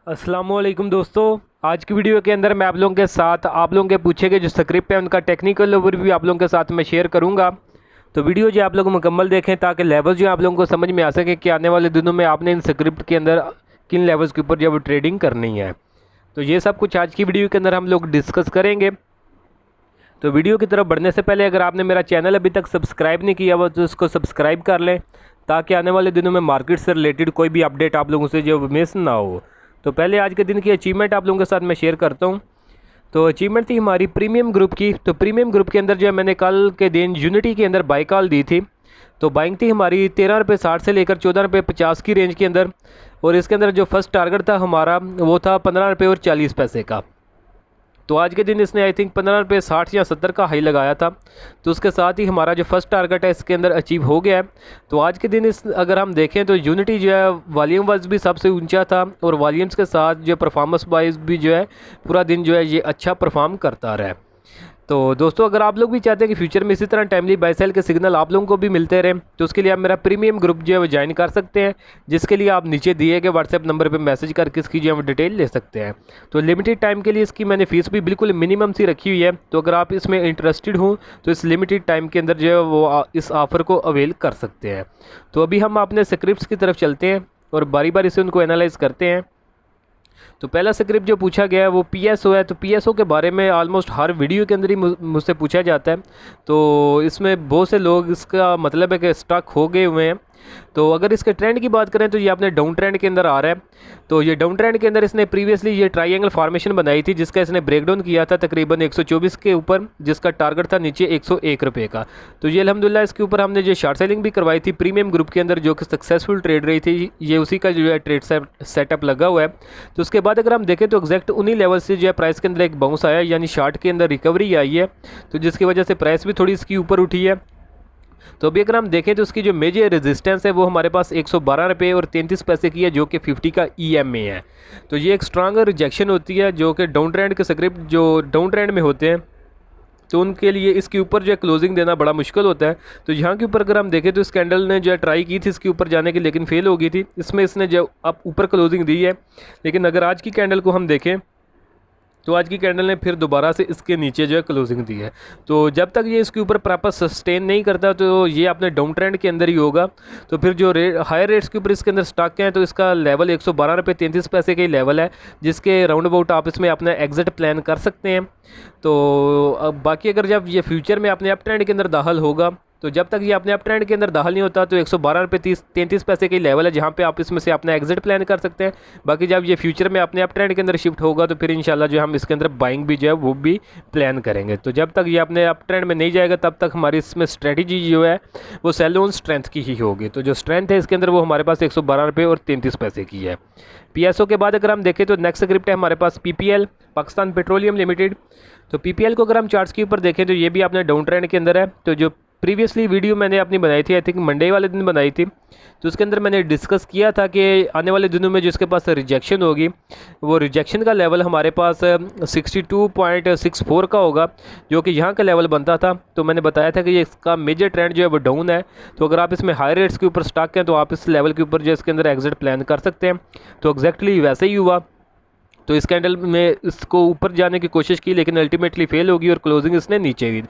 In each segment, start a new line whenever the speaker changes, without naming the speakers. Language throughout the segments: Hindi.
अस्सलामुअलैकुम दोस्तों, आज की वीडियो के अंदर मैं आप लोगों के साथ आप लोगों के पूछे गए जो स्क्रिप्ट है उनका टेक्निकल ओवरव्यू आप लोगों के साथ मैं शेयर करूंगा। तो वीडियो जो आप लोग मुकम्मल देखें ताकि लेवल जो आप लोगों को समझ में आ सके कि आने वाले दिनों में आपने इन स्क्रिप्ट के अंदर किन लेवल्स के ऊपर जो वो ट्रेडिंग करनी है। तो ये सब कुछ आज की वीडियो के अंदर हम लोग डिस्कस करेंगे। तो वीडियो की तरफ बढ़ने से पहले अगर आपने मेरा चैनल अभी तक सब्सक्राइब नहीं किया हुआ तो उसको सब्सक्राइब कर लें ताकि आने वाले दिनों में मार्केट से रिलेटेड कोई भी अपडेट आप लोगों से जो मिस ना हो। तो पहले आज के दिन की अचीवमेंट आप लोगों के साथ मैं शेयर करता हूँ। तो अचीवमेंट थी हमारी प्रीमियम ग्रुप की। तो प्रीमियम ग्रुप के अंदर जो है मैंने कल के दिन यूनिटी के अंदर बाई कॉल दी थी। तो बाइंग थी हमारी 13 रुपये 60 से लेकर 14 रुपये 50 की रेंज के अंदर। और इसके अंदर जो फर्स्ट टारगेट था हमारा वो था 15 रुपये और 40 पैसे का। तो आज के दिन इसने आई थिंक 15 रुपये 60 या 70 का हाई लगाया था। तो उसके साथ ही हमारा जो फर्स्ट टारगेट है इसके अंदर अचीव हो गया है। तो आज के दिन इस अगर हम देखें तो यूनिटी जो है वॉल्यूम वाइज भी सबसे ऊंचा था और वॉल्यूम्स के साथ जो परफॉर्मेंस वाइज भी जो है पूरा दिन जो है ये अच्छा परफॉर्म करता रहा है। तो दोस्तों अगर आप लोग भी चाहते हैं कि फ्यूचर में इसी तरह टाइमली बाय सेल के सिग्नल आप लोगों को भी मिलते रहें तो उसके लिए आप मेरा प्रीमियम ग्रुप जो है वो ज्वाइन कर सकते हैं, जिसके लिए आप नीचे दिए गए व्हाट्सएप नंबर पे मैसेज करके इसकी जो है वो डिटेल ले सकते हैं। तो लिमिटेड टाइम के लिए इसकी मैंने फ़ीस भी बिल्कुल मिनिमम सी रखी हुई है। तो अगर आप इसमें इंटरेस्टेड हो तो इस लिमिटेड टाइम के अंदर जो है वो इस ऑफ़र को अवेल कर सकते हैं। तो अभी हम अपने स्क्रिप्ट्स की तरफ चलते हैं और बारी बारी से उनको एनालाइज करते हैं। तो पहला स्क्रिप्ट जो पूछा गया है वो पीएसओ है। तो पीएसओ के बारे में ऑलमोस्ट हर वीडियो के अंदर ही मुझसे पूछा जाता है। तो इसमें बहुत से लोग इसका मतलब है कि स्टक हो गए हुए हैं। तो अगर इसके ट्रेंड की बात करें तो ये अपने डाउन ट्रेंड के अंदर आ रहा है। तो ये डाउन ट्रेंड के अंदर इसने प्रीवियसली ये ट्रायंगल फॉर्मेशन बनाई थी जिसका इसने ब्रेकडाउन किया था तकरीबन 124 के ऊपर, जिसका टारगेट था नीचे 101 रुपये का। तो ये अल्हम्दुलिल्लाह इसके ऊपर हमने जो शॉर्ट सेलिंग भी करवाई थी प्रीमियम ग्रुप के अंदर जो कि सक्सेसफुल ट्रेड रही थी, ये उसी का जो है ट्रेड सेटअप लगा हुआ है। तो उसके बाद अगर हम देखें तो एग्जैक्ट उन्हीं लेवल से जो है प्राइस के अंदर एक बाउंस आया, यानी शॉर्ट के अंदर रिकवरी आई है। तो जिसकी वजह से प्राइस भी थोड़ी इसकी ऊपर उठी है। तो अभी अगर हम देखें तो उसकी जो मेजर रेजिस्टेंस है वो हमारे पास 112 रुपये और 33 पैसे की है जो कि 50 का ईएम में है। तो ये एक स्ट्रांग रिजेक्शन होती है जो कि डाउन ट्रेंड के स्क्रिप्ट जो डाउन ट्रेंड में होते हैं तो उनके लिए इसके ऊपर जो है क्लोजिंग देना बड़ा मुश्किल होता है। तो यहाँ के ऊपर अगर हम देखें तो इस कैंडल ने जो है ट्राई की थी इसके ऊपर जाने की, लेकिन फेल हो गई थी। इसमें इसने जो अब ऊपर क्लोजिंग दी है, लेकिन अगर आज की कैंडल को हम देखें तो आज की कैंडल ने फिर दोबारा से इसके नीचे जो है क्लोजिंग दी है। तो जब तक ये इसके ऊपर प्रॉपर सस्टेन नहीं करता तो ये अपने डाउन ट्रेंड के अंदर ही होगा। तो फिर जो हायर रेट्स के ऊपर इसके अंदर स्टॉक हैं तो इसका लेवल 112 रुपये 33 पैसे का ही लेवल है, जिसके राउंड अबाउट आप इसमें अपना एग्जिट प्लान कर सकते हैं। तो अब बाकी अगर जब ये फ्यूचर में अपने अप ट्रेंड के अंदर दाखिल होगा तो जब तक ये अपने अप ट्रेंड के अंदर दाखिल नहीं होता तो 112 रुपये 33 पैसे की लेवल है जहाँ पे आप इसमें से अपना एग्जिट प्लान कर सकते हैं। बाकी जब ये फ्यूचर में अपने अप ट्रेंड के अंदर शिफ्ट होगा तो फिर इंशाल्लाह जो हम इसके अंदर बाइंग भी जो है वो भी प्लान करेंगे। तो जब तक ये अपने अप ट्रेंड में नहीं जाएगा तब तक हमारी इसमें स्ट्रेटजी जो है वो सेल ऑन स्ट्रेंथ की ही होगी। तो जो स्ट्रेंथ है इसके अंदर वो हमारे पास 112 रुपये और 33 पैसे की है। पीएसओ के बाद अगर हम देखें तो नेक्स्ट स्क्रिप्ट है हमारे पास पीपीएल, पाकिस्तान पेट्रोलियम लिमिटेड। तो पीपीएल को अगर हम चार्ट्स के ऊपर देखें तो ये भी अपने डाउन ट्रेंड के अंदर है। तो जो प्रीवियसली वीडियो मैंने अपनी बनाई थी, आई थिंक मंडे वाले दिन बनाई थी, तो उसके अंदर मैंने डिस्कस किया था कि आने वाले दिनों में जो इसके पास रिजेक्शन होगी वो रिजेक्शन का लेवल हमारे पास 62.64 का होगा जो कि यहाँ का लेवल बनता था। तो मैंने बताया था कि ये इसका मेजर ट्रेंड जो है वो डाउन है। तो अगर आप इसमें हाई रेट्स के ऊपर स्टॉक हैं तो आप इस लेवल के ऊपर जो इसके अंदर एग्जिट प्लान कर सकते हैं। तो एग्जैक्टली वैसे ही हुआ। तो इस कैंडल में इसको ऊपर जाने की कोशिश की लेकिन अल्टीमेटली फेल होगी और क्लोजिंग इसने नीचे ही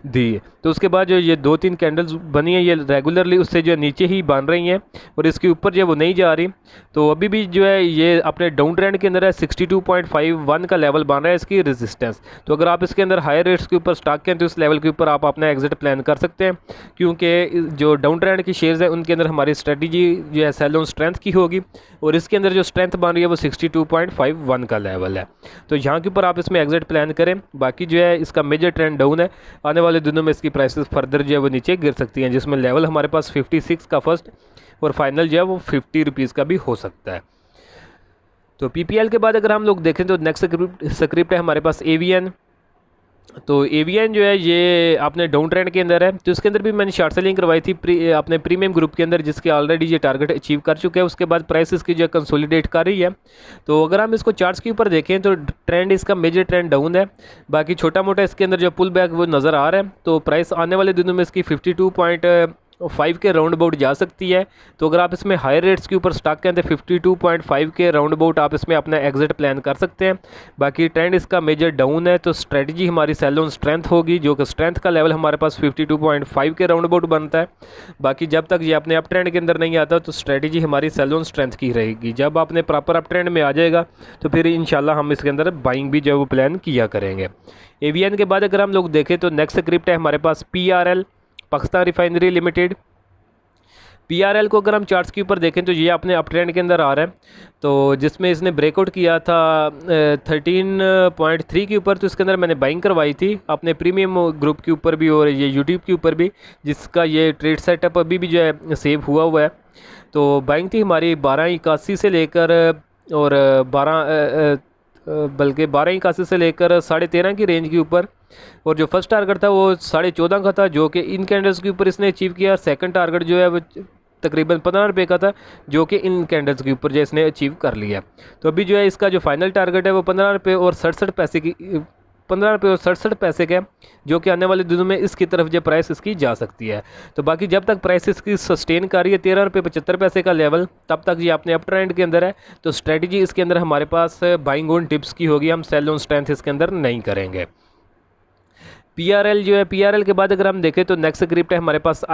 दी। तो उसके बाद जो ये 2-3 कैंडल्स बनी है ये रेगुलरली उससे जो नीचे ही बन रही हैं और इसके ऊपर जो है वो नहीं जा रही। तो अभी भी जो है ये अपने डाउन ट्रेंड के अंदर है। 62.51 का लेवल बन रहा है इसकी रेजिस्टेंस। तो अगर आप इसके अंदर हायर रेट्स के ऊपर स्टॉक हैं तो इस लेवल के ऊपर आप अपना एग्जिट प्लान कर सकते हैं, क्योंकि जो डाउन ट्रेंड की शेयर्स है उनके अंदर हमारी स्ट्रेटजी जो है सेल ऑन स्ट्रेंथ की होगी और इसके अंदर जो स्ट्रेंथ बन रही है वो 62.51 का लेवल है। तो यहाँ के ऊपर आप इसमें एग्जिट प्लान करें। बाकी जो है इसका मेजर ट्रेंड डाउन है, आने वाले दिनों में इसकी प्राइसेस फर्दर जो है वो नीचे गिर सकती हैं, जिसमें लेवल हमारे पास 56 का फर्स्ट और फाइनल जो है वो 50 रुपीज़ का भी हो सकता है। तो पीपीएल के बाद अगर हम लोग देखें तो नेक्स्ट स्क्रिप्ट है हमारे पास एवीएन। तो एवीएन जो है ये अपने डाउन ट्रेंड के अंदर है। तो इसके अंदर भी मैंने शॉर्ट सेलिंग करवाई थी अपने प्रीमियम ग्रुप के अंदर, जिसके ऑलरेडी ये टारगेट अचीव कर चुके हैं। उसके बाद प्राइस इसकी जो है कंसोलिडेट कर रही है। तो अगर हम इसको चार्ट्स के ऊपर देखें तो ट्रेंड इसका मेजर ट्रेंड डाउन है। बाकी छोटा मोटा इसके अंदर जो पुल बैक वो नज़र आ रहा है। तो प्राइस आने वाले दिनों में इसकी 5 के राउंड अबाउट जा सकती है। तो अगर आप इसमें हाई रेट्स के ऊपर स्टॉक हैं तो 52.5 के राउंड अबाउट आप इसमें अपना एग्जिट प्लान कर सकते हैं। बाकी ट्रेंड इसका मेजर डाउन है तो स्ट्रेटजी हमारी सेल ऑन स्ट्रेंथ होगी, जो कि स्ट्रेंथ का लेवल हमारे पास 52.5 के राउंड अबाउट बनता है। बाकी जब तक ये अपने अप ट्रेंड के अंदर नहीं आता तो स्ट्रेटजी हमारी सेल ऑन स्ट्रेंथ की रहेगी। जब आपने प्रॉपर अप ट्रेंड में आ जाएगा तो फिर इंशाल्लाह हम इसके अंदर बाइंग भी जो है वो प्लान किया करेंगे। एवीएन के बाद अगर हम लोग देखें तो नेक्स्ट स्क्रिप्ट है हमारे पास PRL, Pakistan refinery limited. PRL को अगर हम चार्ट्स के ऊपर देखें तो ये अपने अप ट्रेंड के अंदर आ रहा है, तो जिसमें इसने ब्रेकआउट किया था 13.3 के ऊपर, तो इसके अंदर मैंने बाइंग करवाई थी अपने प्रीमियम ग्रुप के ऊपर भी और ये यूट्यूब के ऊपर भी, जिसका ये ट्रेड सेटअप अभी भी जो है सेव हुआ है। तो बाइंग थी हमारी 1281 से लेकर और 1281 से लेकर 13.5 की रेंज के ऊपर, और जो फर्स्ट टारगेट था वो 14.5 का था जो कि इन कैंडल्स के ऊपर इसने अचीव किया। सेकंड टारगेट जो है वो तकरीबन 15 रुपये का था जो कि इन कैंडल्स के ऊपर जो इसने अचीव कर लिया। तो अभी जो है इसका जो फाइनल टारगेट है वो 15 रुपये और 67 पैसे की 15 रुपये और 67 पैसे का, जो कि आने वाले दिनों में इसकी तरफ जो प्राइस इसकी जा सकती है। तो बाकी जब तक प्राइस इसकी सस्टेन कर रही है 13 रुपये 75 पैसे का लेवल, तब तक ये अपने अप ट्रेंड के अंदर है। तो स्ट्रेटजी इसके अंदर हमारे पास बाइंग ऑन टिप्स की होगी, हम सेल ऑन स्ट्रेंथ इसके अंदर नहीं करेंगे। PRL जो है, PRL के बाद अगर हम देखें तो नेक्स्ट स्क्रिप्ट है हमारे पास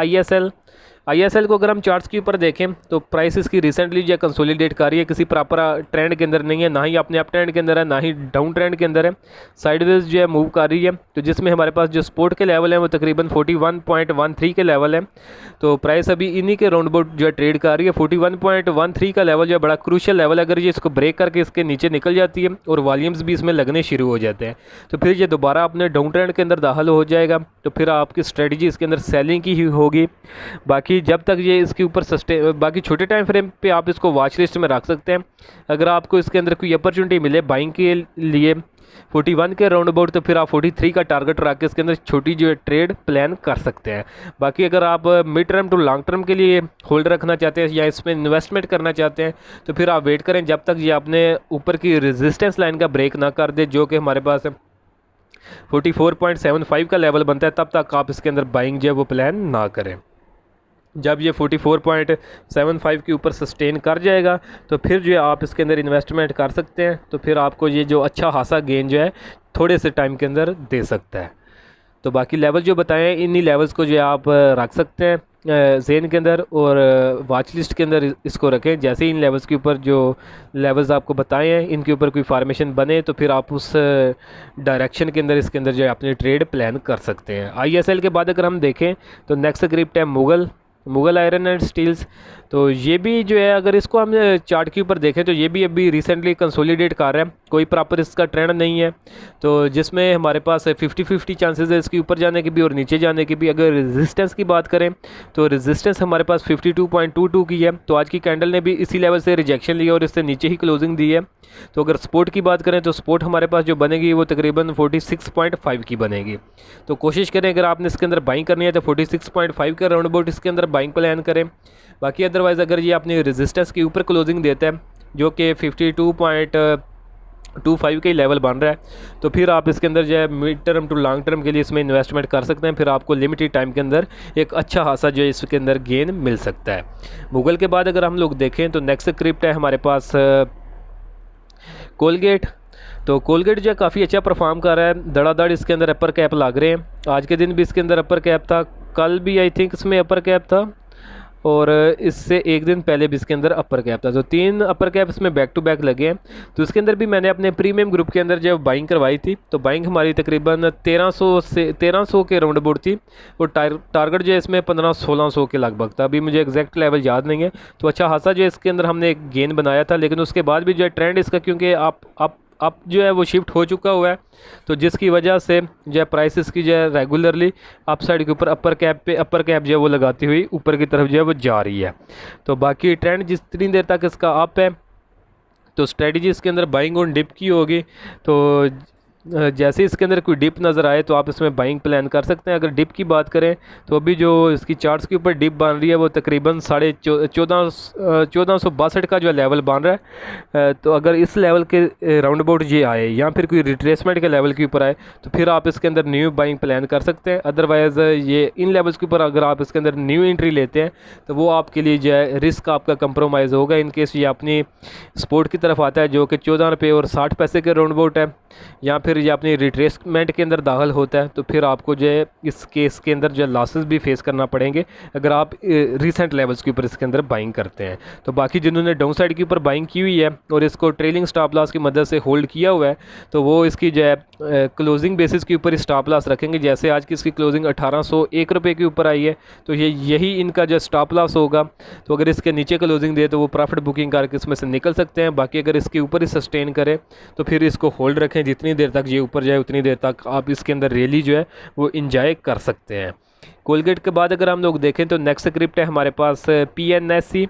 ISL को अगर हम चार्ट्स के ऊपर देखें तो प्राइस इसकी रिसेंटली जो कंसोलिडेट कर रही है, किसी प्रॉपर ट्रेंड के अंदर नहीं है, ना ही अपने अप ट्रेंड के अंदर है ना ही डाउन ट्रेंड के अंदर है, साइडवेज जो है मूव कर रही है। तो जिसमें हमारे पास जो सपोर्ट के लेवल है वो तकरीबन 41.13 के लेवल है। तो प्राइस अभी इन्हीं के राउंड अबाउट जो है ट्रेड कर रही है। 41.13 का लेवल जो है बड़ा क्रूशियल लेवल है, अगर ये इसको ब्रेक करके इसके नीचे निकल जाती है और वॉल्यूम्स भी इसमें लगने शुरू हो जाते हैं तो फिर ये दोबारा अपने डाउन ट्रेंड के अंदर दाखिल हो जाएगा। तो फिर आपकी स्ट्रेटजी इसके अंदर सेलिंग की ही होगी। बाकी जब तक ये इसके ऊपर बाकी छोटे टाइम फ्रेम पे आप इसको वॉच लिस्ट में रख सकते हैं। अगर आपको इसके अंदर कोई अपॉर्चुनिटी मिले बाइंग के लिए 41 के राउंड अबाउट, तो फिर आप 43 का टारगेट रख के इसके अंदर छोटी जो है ट्रेड प्लान कर सकते हैं। बाकी अगर आप mid term to long term के लिए होल्ड रखना चाहते हैं या इसमें इन्वेस्टमेंट करना चाहते हैं तो फिर आप वेट करें जब तक ये अपने ऊपर की रेजिस्टेंस लाइन का ब्रेक ना कर दे, जो कि हमारे पास 44.75 का लेवल बनता है, तब तक आप इसके अंदर बाइंग जो है वो प्लान ना करें। जब ये 44.75 के ऊपर सस्टेन कर जाएगा तो फिर जो है आप इसके अंदर इन्वेस्टमेंट कर सकते हैं। तो फिर आपको ये जो अच्छा खासा गेन जो है थोड़े से टाइम के अंदर दे सकता है। तो बाकी लेवल जो बताए हैं इन्हीं लेवल्स को जो है आप रख सकते हैं जेन के अंदर और वॉच लिस्ट के अंदर इसको रखें। जैसे इन लेवल्स के ऊपर जो लेवल्स आपको बताए हैं इनके ऊपर कोई फार्मेशन बने तो फिर आप उस डायरेक्शन के अंदर इसके अंदर जो है अपने ट्रेड प्लान कर सकते हैं। ISL के बाद अगर हम देखें तो नेक्स्ट स्क्रिप्ट है मुगल आयरन एंड स्टील्स। तो ये भी जो है अगर इसको हम चार्ट के ऊपर देखें तो ये भी अभी रिसेंटली कंसोलिडेट कर रहा है, कोई प्रॉपर इसका ट्रेंड नहीं है। तो जिसमें हमारे पास 50-50 चांसेस है इसके ऊपर जाने की भी और नीचे जाने की भी। अगर रेजिस्टेंस की बात करें तो रेजिस्टेंस हमारे पास 52.22 की है। तो आज की कैंडल ने भी इसी लेवल से रिजेक्शन लिया और इससे नीचे ही क्लोजिंग दी है। तो अगर सपोर्ट की बात करें तो सपोर्ट हमारे पास जो बनेगी वो तकरीबन 46.5 की बनेगी। तो कोशिश करें अगर आपने इसके अंदर बाइंग करनी है तो 46.5 के राउंड अबाउट इसके अंदर बाइंग प्लान करें। बाकी अदरवाइज़ अगर ये अपनी रेजिस्टेंस के ऊपर क्लोजिंग देता है जो कि 52.25 के लेवल बन रहा है तो फिर आप इसके अंदर जो है mid term to long term के लिए इसमें इन्वेस्टमेंट कर सकते हैं। फिर आपको लिमिटेड टाइम के अंदर एक अच्छा खासा जो है इसके अंदर गेन मिल सकता है। गूगल के बाद अगर हम लोग देखें तो नेक्स्ट स्क्रिप्ट है हमारे पास कोलगेट। तो कोलगेट जो है काफ़ी अच्छा परफॉर्म कर रहा है, धड़ाधड़ इसके अंदर अपर कैप लग रहे हैं। आज के दिन भी इसके अंदर अपर कैप था, कल भी आई थिंक इसमें अपर कैप था और इससे एक दिन पहले भी इसके अंदर अपर कैप था। तो 3 अपर कैप इसमें बैक टू बैक लगे हैं। तो इसके अंदर भी मैंने अपने प्रीमियम ग्रुप के अंदर जब बाइंग करवाई थी तो बाइंग हमारी तकरीबन 1300 के राउंड अबाउट थी और टारगेट जो है इसमें 1500-1600 के लगभग था। अभी मुझे एग्जैक्ट लेवल याद नहीं है। तो अच्छा खासा जो है इसके अंदर हमने एक गेन बनाया था, लेकिन उसके बाद भी जो है ट्रेंड इसका क्योंकि आप जो है वो शिफ्ट हो चुका हुआ है तो जिसकी वजह से जो है प्राइसेस की जो है रेगुलरली अप साइड के ऊपर अपर कैप जो है वो लगाती हुई ऊपर की तरफ जो है वो जा रही है। तो बाकी ट्रेंड जितनी देर तक इसका अप है तो स्ट्रेटजी इसके अंदर बाइंग ऑन डिप की होगी। तो जैसे ही इसके अंदर कोई डिप नज़र आए तो आप इसमें बाइंग प्लान कर सकते हैं। अगर डिप की बात करें तो अभी जो इसकी चार्ट्स के ऊपर डिप बन रही है वो तकरीबन 1462 का जो लेवल बन रहा है। तो अगर इस लेवल के राउंड अबाउट ये आए या फिर कोई रिट्रेसमेंट के लेवल के ऊपर आए तो फिर आप इसके अंदर न्यू बाइंग प्लान कर सकते हैं। अदरवाइज़ ये इन लेवल्स के ऊपर अगर आप इसके अंदर न्यू एंट्री लेते हैं तो वो आपके लिए जो है रिस्क आपका कंप्रोमाइज़ होगा। इन केस ये अपनी सपोर्ट की तरफ आता है जो कि 14 रुपये और 60 पैसे के राउंड अबाउट है, या फिर ये अपनी रिट्रेसमेंट के अंदर दाखिल होता है, तो फिर आपको जो है इस केस के अंदर जो लॉसेस भी फेस करना पड़ेंगे अगर आप रीसेंट लेवल्स के ऊपर इसके अंदर बाइंग करते हैं। तो बाकी जिन्होंने डाउन साइड के ऊपर बाइंग की हुई है और इसको ट्रेलिंग स्टॉप लॉस की मदद से होल्ड किया हुआ है तो वो इसकी जो है क्लोजिंग बेसिस के ऊपर स्टॉप लॉस रखेंगे। जैसे आज की इसकी क्लोजिंग 1801 रुपये के ऊपर आई है तो यही इनका जो स्टॉप लॉस होगा। तो अगर इसके नीचे क्लोजिंग दे तो वो प्रॉफिट बुकिंग करके इसमें से निकल सकते हैं। बाकी अगर इसके ऊपर ही सस्टेन करे तो फिर इसको होल्ड रखें, जितनी देर तक ये ऊपर जाए उतनी देर तक आप इसके अंदर रैली जो है वो इंजॉय कर सकते हैं। कोलगेट के बाद अगर हम लोग देखें तो नेक्स्ट स्क्रिप्ट है हमारे पास पीएनएससी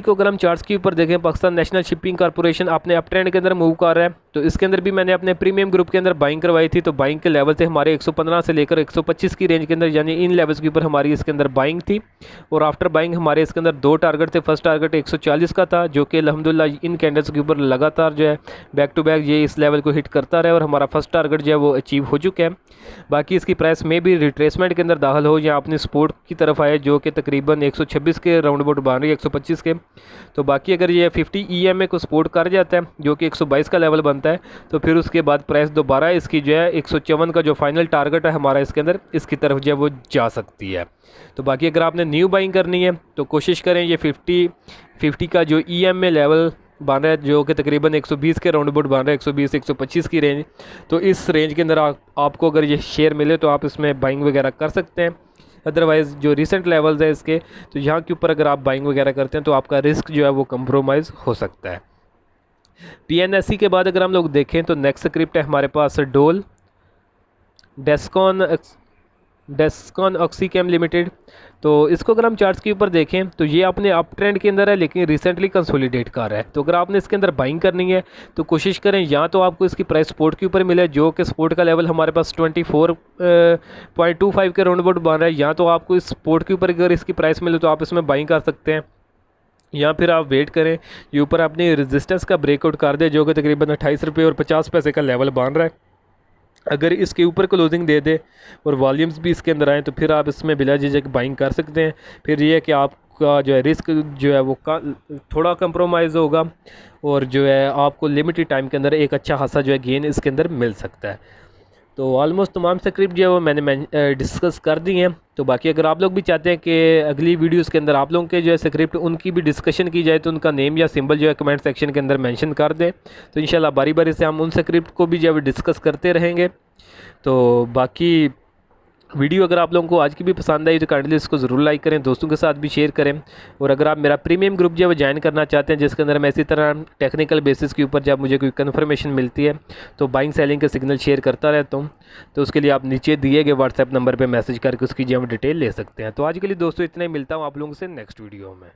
को अगर हम चार्ट्स के ऊपर देखें, पाकिस्तान नेशनल शिपिंग कॉर्पोरेशन अपने अप ट्रेंड के अंदर मूव कर रहा है। तो इसके अंदर भी मैंने अपने प्रीमियम ग्रुप के अंदर बाइंग करवाई थी। तो बाइंग के लेवल थे हमारे 115 से लेकर 125 की रेंज के अंदर, यानी इन लेवल्स के ऊपर हमारी इसके अंदर बाइंग थी। और आफ्टर बाइंग हमारे इसके अंदर 2 टारगेट थे। फर्स्ट टारगेट 140 का था जो कि अल्हम्दुलिल्लाह इन कैंडल्स के ऊपर लगातार जो है बैक टू बैक ये इस लेवल को हिट करता रहा और हमारा फर्स्ट टारगेट जो है वो अचीव हो चुका है। बाकी इसकी प्राइस में भी रिट्रेसमेंट के अंदर दाखिल हो या अपनी सपोर्ट की तरफ आए जो कि तकरीबन 126 के राउंड अबाउट बन रही है, 125 के। तो बाकी अगर ये 50 EMA को सपोर्ट कर जाता है जो कि 122 का लेवल बनता है तो फिर उसके बाद प्राइस दोबारा इसकी जो है 154 का जो फाइनल टारगेट है हमारा इसके अंदर इसकी तरफ जो है वो जा सकती है। तो बाकी अगर आपने न्यू बाइंग करनी है तो कोशिश करें ये 50 का जो EMA लेवल बन रहा है जो कि तकरीबन 120 के राउंड अबाउट बन रहा है, 120-125 की रेंज। तो इस रेंज के अंदर आपको अगर ये शेयर मिले तो आप इसमें बाइंग वगैरह कर सकते हैं। अदरवाइज़ जो रिसेंट लेवल्स है इसके तो यहाँ के ऊपर अगर आप बाइंग वगैरह करते हैं तो आपका रिस्क जो है वो कंप्रोमाइज़ हो सकता है। पीएनएससी के बाद अगर हम लोग देखें तो नेक्स्ट स्क्रिप्ट है हमारे पास डोल डेस्कॉन ऑक्सीकेम लिमिटेड। तो इसको अगर हम चार्ट्स के ऊपर देखें तो ये अपने अप ट्रेंड के अंदर है लेकिन रिसेंटली कंसोलिडेट कर रहा है। तो अगर आपने इसके अंदर बाइंग करनी है तो कोशिश करें या तो आपको इसकी प्राइस सपोर्ट के ऊपर मिले जो कि सपोर्ट का लेवल हमारे पास 24.25 के राउंड अबाउट बन रहा है, या तो आपको इस सपोर्ट के ऊपर अगर इसकी प्राइस मिले तो आप इसमें बाइंग कर सकते हैं, या फिर आप वेट करें ये ऊपर अपनी रेजिस्टेंस का ब्रेकआउट कर दे जो कि तकरीबन 28 रुपये और 50 पैसे का लेवल बन रहा है। अगर इसके ऊपर क्लोजिंग दे दे और वॉल्यूम्स भी इसके अंदर आए तो फिर आप इसमें बिला झिझक बाइंग कर सकते हैं। फिर ये है कि आपका जो है रिस्क जो है वो थोड़ा कंप्रोमाइज़ होगा और जो है आपको लिमिटेड टाइम के अंदर एक अच्छा खासा जो है गेन इसके अंदर मिल सकता है। तो ऑलमोस्ट तमाम स्क्रिप्ट जो है वो मैंने डिस्कस कर दी हैं। तो बाकी अगर आप लोग भी चाहते हैं कि अगली वीडियोस के अंदर आप लोगों के जो है स्क्रिप्ट उनकी भी डिस्कशन की जाए तो उनका नेम या सिंबल जो है कमेंट सेक्शन के अंदर मेंशन कर दें। तो इंशाल्लाह बारी बारी से हम उन स्क्रिप्ट को भी जो है डिस्कस करते रहेंगे। तो बाकी वीडियो अगर आप लोगों को आज की भी पसंद आई तो काइंडली इसको ज़रूर लाइक करें, दोस्तों के साथ भी शेयर करें। और अगर आप मेरा प्रीमियम ग्रुप जो है वो ज्वाइन करना चाहते हैं जिसके अंदर मैं इसी तरह टेक्निकल बेसिस के ऊपर जब मुझे कोई कन्फर्मेशन मिलती है तो बाइंग सेलिंग के सिग्नल शेयर करता रहता हूँ, तो उसके लिए आप नीचे दिए गए व्हाट्सएप नंबर पर मैसेज करके उसकी जो हम डिटेल ले सकते हैं। तो आज के लिए दोस्तों इतना ही, मिलता हूँ आप लोगों से नेक्स्ट वीडियो में।